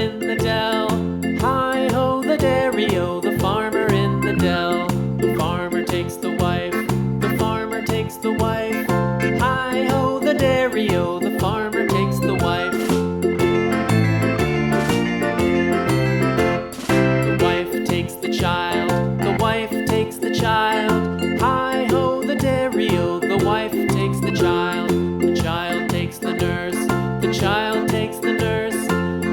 in the dell. Hi-ho, the dairy-o, the farmer in the dell. The farmer takes the wife, the farmer takes the wife. Hi-ho, the dairy-o, the farmer takes the wife. The wife takes the child, the wife takes the child. Hi-ho, the dairy-o, the wife takes the child. The child takes the nurse, the child takes the nurse.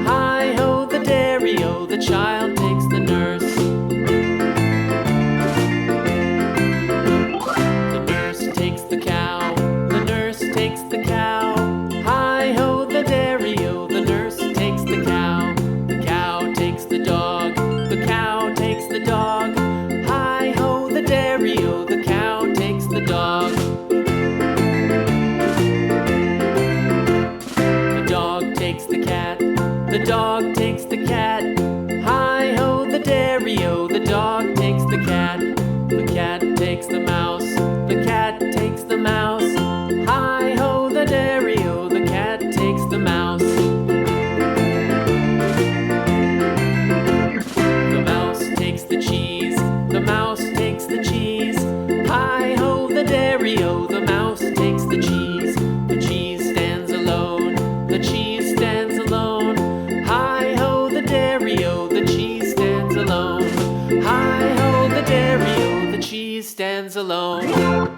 Hi-ho, the dairy-o, the child takes the nurse. The nurse takes the cow, the nurse takes the cow. Hi-ho, the dairy-o, the nurse takes the cow. The cow takes the dog, the cow takes the dog. Hi-ho, the dairy-o, the cow takes the dog. The dog takes the cat, the dog takes the cat. Hi-ho, the dairy-o, the dog takes the cat. The cat takes the mouse, the cat takes the mouse. Hi-ho, the dairy-o, the cat takes the mouse. The mouse takes the cheese, the mouse takes the cheese. Hi-ho, the dairy-o, the mouse takes the cheese. The cheese stands alone, the cheese stands alone. Hi-ho, the dairy-o, the cheese stands alone. Hi-ho, the dairy-o, the cheese stands alone.